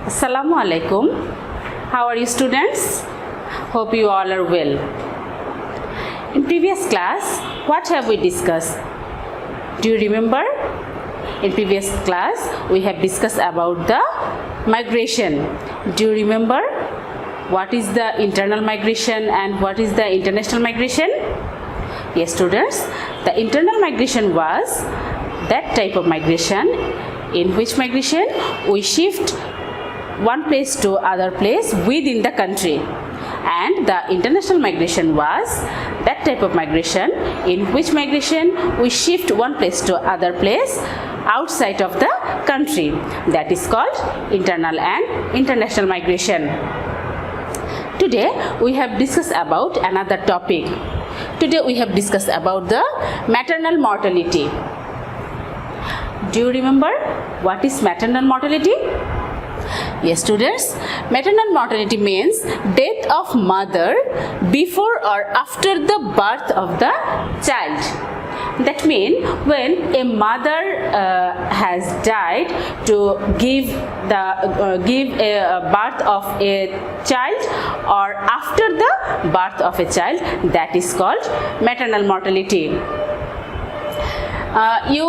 Assalamu alaikum. How are you, students? Hope you all are well. In previous class, what have we discussed? Do you remember? In previous class, we have discussed about the migration. Do you remember what is the internal migration and what is the international migration? Yes, students, the internal migration was that type of migration in which migration we shift one place to other place within the country, and the international migration was that type of migration in which migration we shift one place to other place outside of the country. That is called internal and international migration. Today we have discussed about another topic. Today we have discussed about the maternal mortality. Do you remember what is maternal mortality? Yes, students, maternal mortality means death of mother before or after the birth of the child. That means when a mother has died to give a birth of a child, or after the birth of a child, that is called maternal mortality. We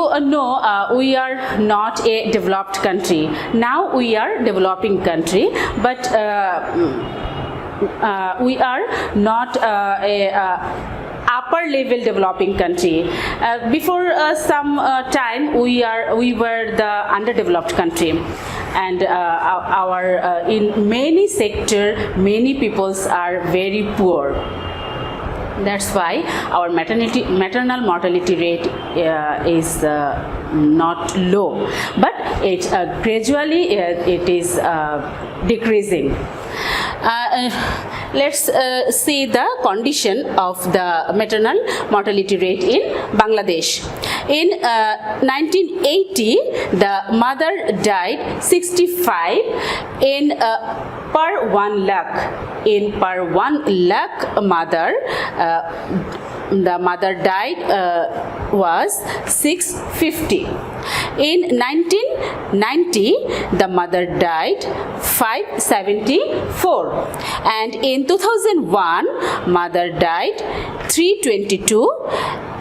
are not a developed country. Now we are developing country, but we are not a upper level developing country. Before some time we were the underdeveloped country, and in many sector many peoples are very poor. That's why our maternal mortality rate is not low, but it gradually it is decreasing. Let's see the condition of the maternal mortality rate in Bangladesh. In 1980, the mother died 65 in per 1 lakh. In per 1 lakh mother, the mother died was 650. In 1990, the mother died 574, and in 2001, mother died 322,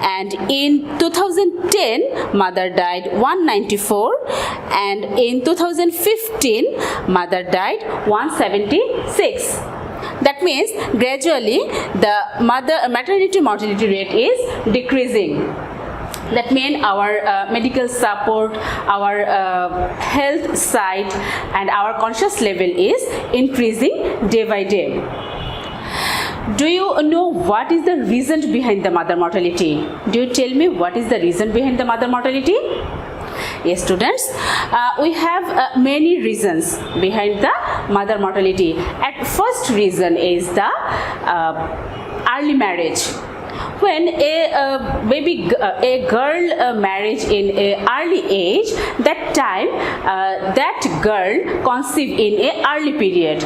and in 2010, mother died 194, and in 2015, mother died 176. That means gradually the maternity mortality rate is decreasing. That means our medical support, our health side, and our conscious level is increasing day by day. Do you know what is the reason behind the mother mortality? Do you tell me what is the reason behind the mother mortality? Yes, students, we have many reasons behind the mother mortality. At first reason is the early marriage. When a girl marriage in a early age, that time that girl conceive in a early period.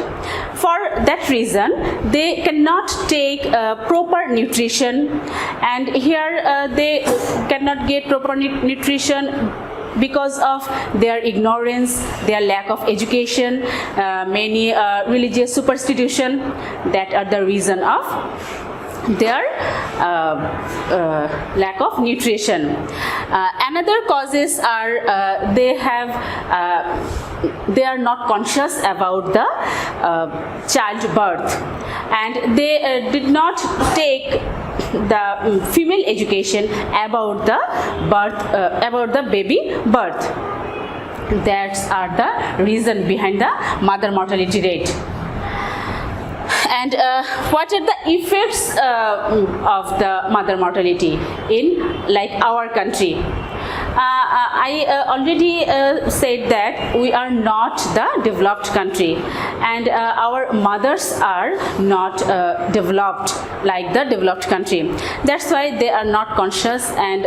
For that reason, they cannot take proper nutrition, and here they cannot get proper nutrition because of their ignorance, their lack of education, many religious superstition. That are the reason of their lack of nutrition. Another causes are they are not conscious about the childbirth, and they did not take the female education about the birth, about the baby birth. That's are the reason behind the mother mortality rate. And what are the effects of the mother mortality in like our country? I already said that we are not the developed country, and our mothers are not developed like the developed country. That's why they are not conscious, and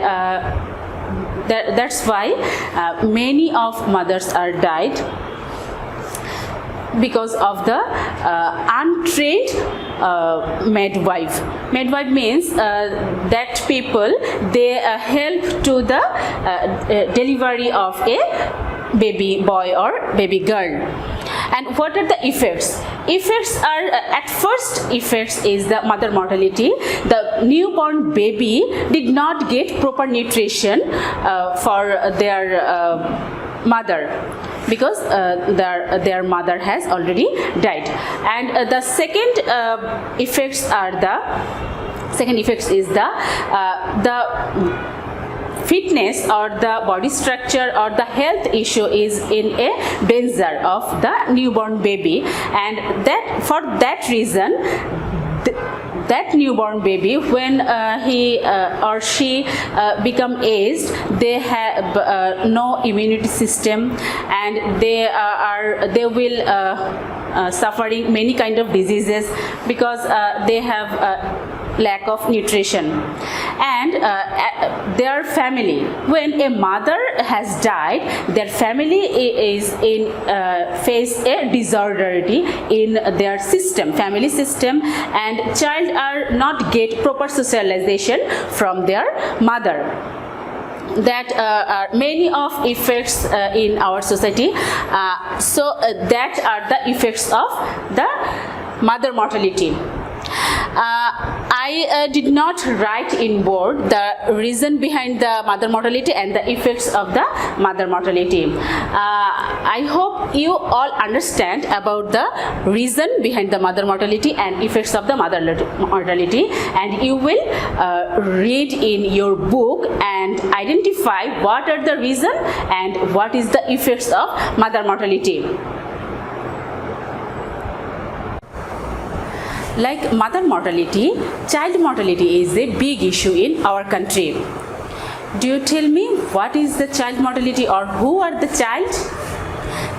that's why many of mothers are died because of the untrained midwife. Midwife means that people they help to the delivery of a baby boy or baby girl. And what are the effects? Effects are, at first effects is the mother mortality. The newborn baby did not get proper nutrition for their mother, because their mother has already died. And the second effects is the fitness or the body structure or the health issue is in a danger of the newborn baby, and that for that reason that newborn baby, when he or she become aged, they have no immunity system, and they will suffering many kind of diseases, because they have lack of nutrition. And their family, when a mother has died, their family is in face a disorderity in their family system, and child are not get proper socialization from their mother. That are many of effects in our society. That are the effects of the mother mortality. I did not write in board the reason behind the mother mortality and the effects of the mother mortality. I hope you all understand about the reason behind the mother mortality and effects of the mother mortality, and you will read in your book and identify what are the reason and what is the effects of mother mortality. Like mother mortality, child mortality is a big issue in our country. Do you tell me what is the child mortality, or who are the child?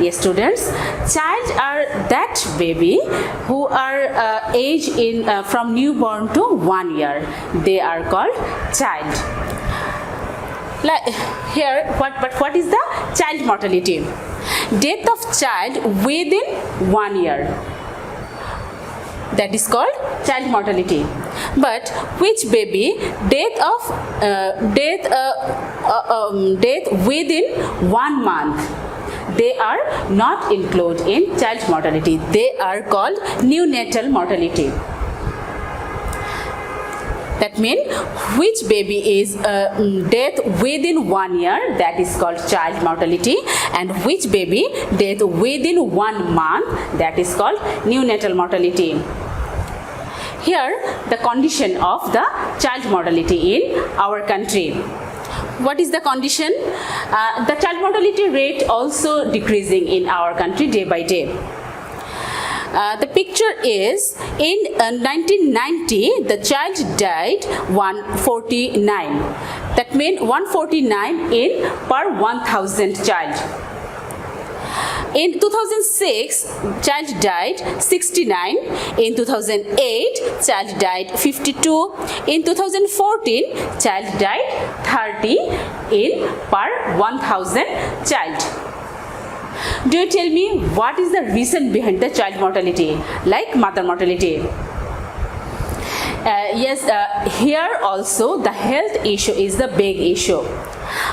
Yes, students, child are that baby who are aged in from newborn to 1 year. They are called child. Like here, what is the child mortality? Death of child within 1 year. That is called child mortality. But which baby death within 1 month, they are not included in child mortality. They are called neonatal mortality. That means which baby is death within 1 year, that is called child mortality, and which baby death within 1 month, that is called neonatal mortality. Here the condition of the child mortality in our country. What is the condition? The child mortality rate also decreasing in our country day by day. The picture is in 1990 the child died 149. That means 149 in per 1000 child. In 2006, child died 69. In 2008, child died 52. In 2014, child died 30 in per 1000 child. Do you tell me what is the reason behind the child mortality, like mother mortality? Yes, here also the health issue is the big issue.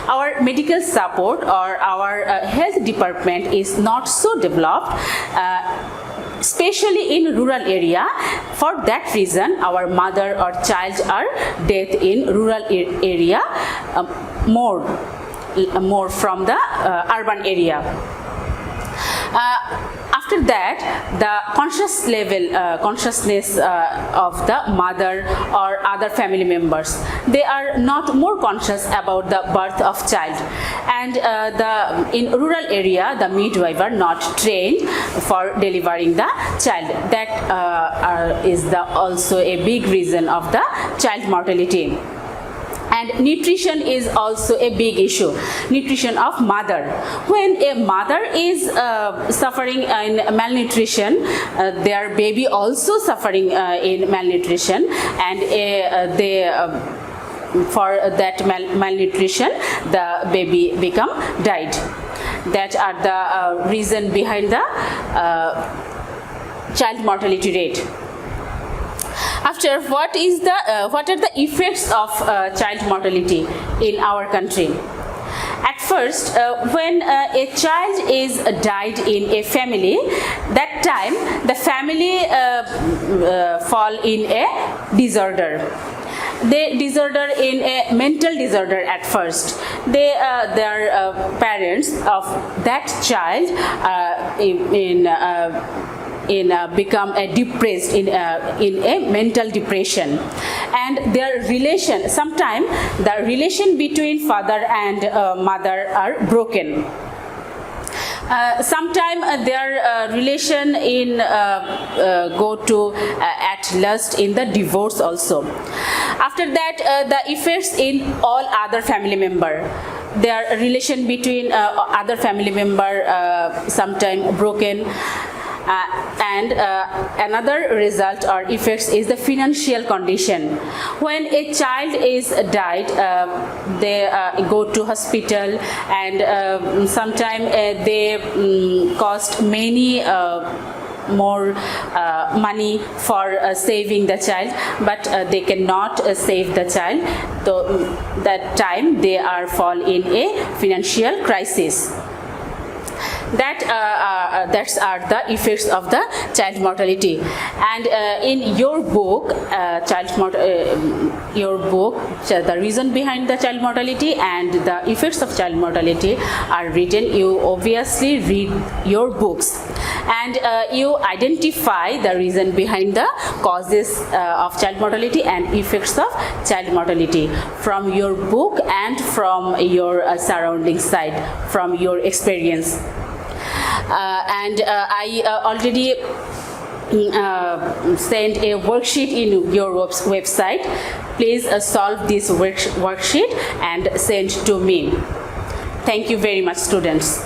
Our medical support or our health department is not so developed, especially in rural area. For that reason, our mother or child are death in rural area more from the urban area. After that, the consciousness of the mother or other family members, they are not more conscious about the birth of child, and in rural area the midwife are not trained for delivering the child. That is also a big reason of the child mortality. And nutrition is also a big issue. Nutrition of mother. When a mother is suffering in malnutrition, their baby also suffering in malnutrition, and for that malnutrition, the baby become died. That are the reason behind the child mortality rate. After, what are the effects of child mortality in our country? At first, when a child is died in a family, that time the family fall in a disorder. They disorder in a mental disorder at first. Their parents of that child become depressed in a mental depression, and their relation, sometimes the relation between father and mother are broken. Sometimes their relation in go to at last in the divorce also. After that, the effects in all other family member, their relation between other family member sometimes broken. And another result or effects is the financial condition. When a child is died, they go to hospital, and sometimes they cost many more money for saving the child, but they cannot save the child. So that time they are fall in a financial crisis. That's are the effects of the child mortality. And in your book, the reason behind the child mortality and the effects of child mortality are written. You obviously read your books, and you identify the reason behind the causes of child mortality and effects of child mortality from your book and from your surrounding side, from your experience. I already sent a worksheet in your website. Please solve this worksheet and send to me. Thank you very much, students.